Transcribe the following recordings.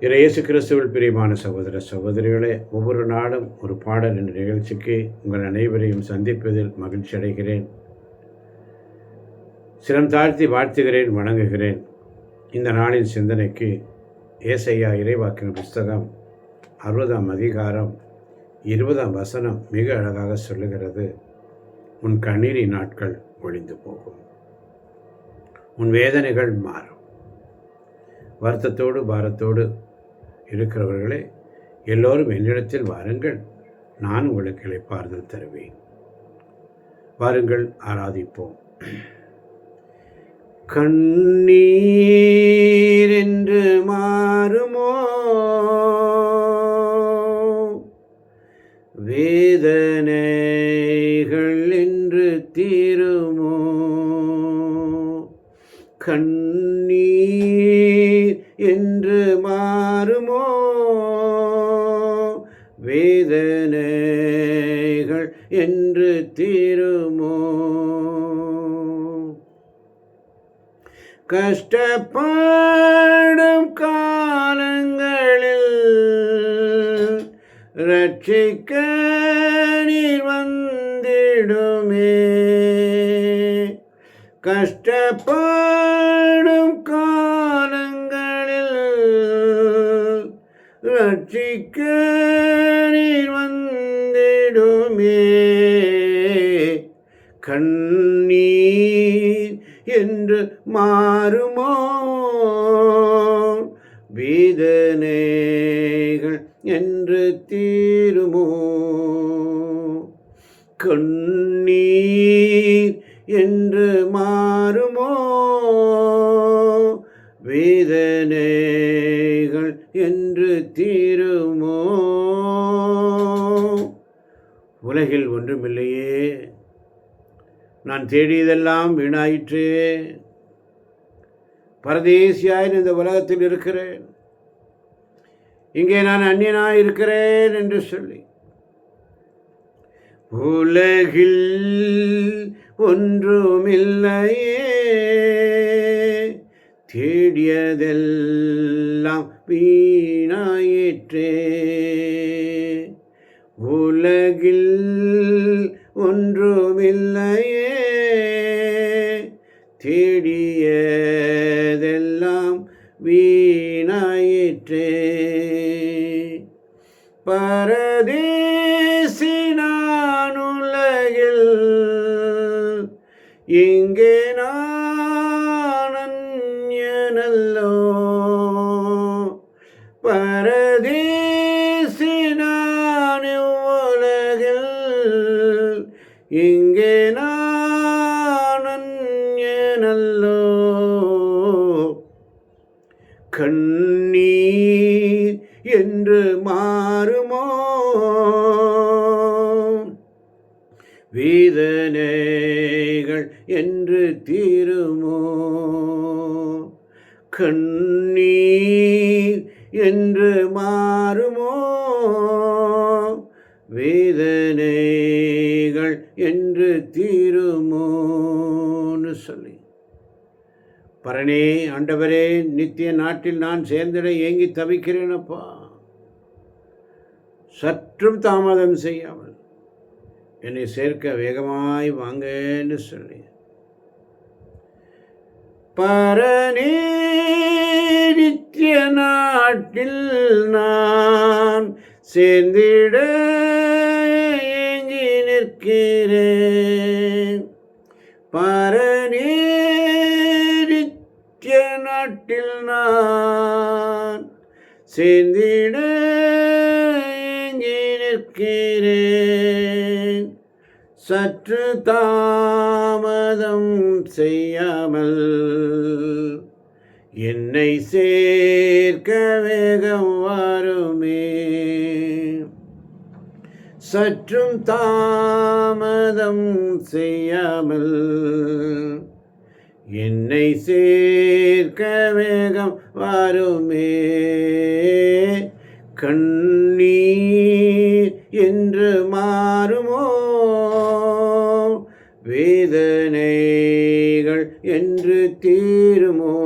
இயேசு கிறிஸ்துவில் பிரியமான சகோதர சகோதரிகளே, ஒவ்வொரு நாளும் ஒரு பாடல் என்ற நிகழ்ச்சிக்கு உங்கள் அனைவரையும் சந்திப்பதில் மகிழ்ச்சி அடைகிறேன். சிரம் தாழ்த்தி வாழ்த்துகிறேன், வணங்குகிறேன். இந்த நாளின் சிந்தனைக்கு ஏசாயா இறைவாக்கின புஸ்தகம் 60ஆம் அதிகாரம் 20ஆம் வசனம் மிக அழகாக சொல்லுகிறது. உன் கண்ணீரின் நாட்கள் ஒழிந்து போகும், உன் வேதனைகள் மாறும். வருத்தத்தோடு பாரத்தோடு இருக்கிறவர்களே, எல்லோரும் என்னிடத்தில் வாருங்கள், நான் உங்களுக்கு இளைப்பாறுதல் தருவேன். வாருங்கள், ஆராதிப்போம். கண்ணீர் என்று மாறுமோ, வேதனைகள் என்று தீருமோ? கண்ணீர் என்று மாறுமோ, வேதனைகள் என்று தீருமோ? கஷ்டப்படும் காலங்களில் ரட்சிக்க நீர் வந்திடுமே. கஷ்டப்படும் காலங்களில் ரட்சிக்க நீர் வந்திடுமே. கண்ணீர் என்று மாறுமோ, வேதனைகள் என்று தீருமோ? கண்ணீர் என்று மாறுமோ, வேதனைகள் என்று தீருமோ? உலகில் ஒன்றுமில்லையே, நான் தேடியதெல்லாம் வீணாயிற்றே. பரதேசியாய் இந்த உலகத்தில் இருக்கிறேன், இங்கே நான் அந்நியனாய் இருக்கிறேன் என்று சொல்லி உலகில் ஒன்றுமில்லையே, தேடியதெல்லாம் வீணாயிற்றே. உலகில் ஒன்றுமில்லையே, தேடியதெல்லாம் வீணாயிற்றே. பரதேசி நான் உலகில், இங்கே நான் அந்நியனல்லோ. பரதேசி நான் உலகில், இங்கே நான் அந்நியனல்லோ. கண்ணீர் என்று மாறுமோ, வேதனைகள் என்று தீருமோ? கண்ணீர் என்று மாறுமோ, வேதனைகள் என்று தீருமோன்னு சொல்லி, பரனே ஆண்டவரே, நித்திய நாட்டில் நான் சேர்ந்திட ஏங்கி தவிக்கிறேனப்பா. சற்றும் தாமதம் செய்யாமல் என்னை சேர்க்க வேகமாய் வாங்கன்னு சொல்லி, பரனே நித்திய நாட்டில் நான் சேர்ந்திட ஏங்கி நிற்கிறேன். பரனே நித்திய நாட்டில் நான் சேர்ந்திட ஏங்கி நிற்கிறேன். சற்று தாமதம் செய்யாமல் என்னை சேர்க்க வேகம் வாருமே. சற்றும் தாமதம் செய்யாமல் என்னை சேர்க்க வேகம் வாருமே. கண்ணீர் என்று மாறுமோ, வேதனைகள் என்று தீருமோ?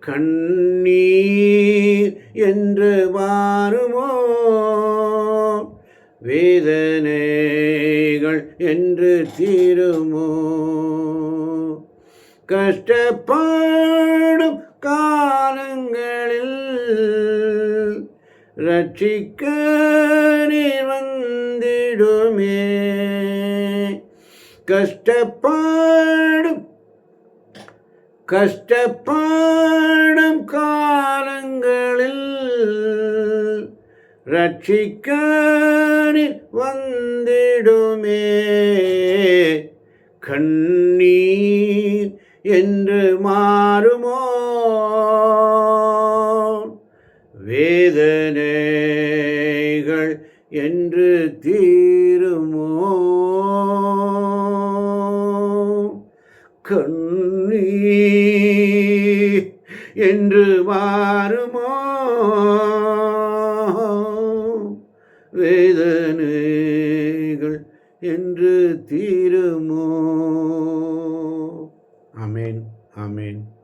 கண்ணீர் என்று மாறுமோ, வேதனைகள் என்று தீருமோ, கஷ்டப்படும் காலங்களில் ரட்சிக்க நீர் வந்திடுமே, கஷ்டப்படும் காலங்களில் ரட்சிக்க நீர் வந்திடுமே, கண்ணீர் என்று மாறுமோ, வேதனைகள் என்று தீருமோ, கண்ணீர் என்று மாறுமோ, வேதனைகள் என்று தீருமோ. ஆமென், ஆமென்.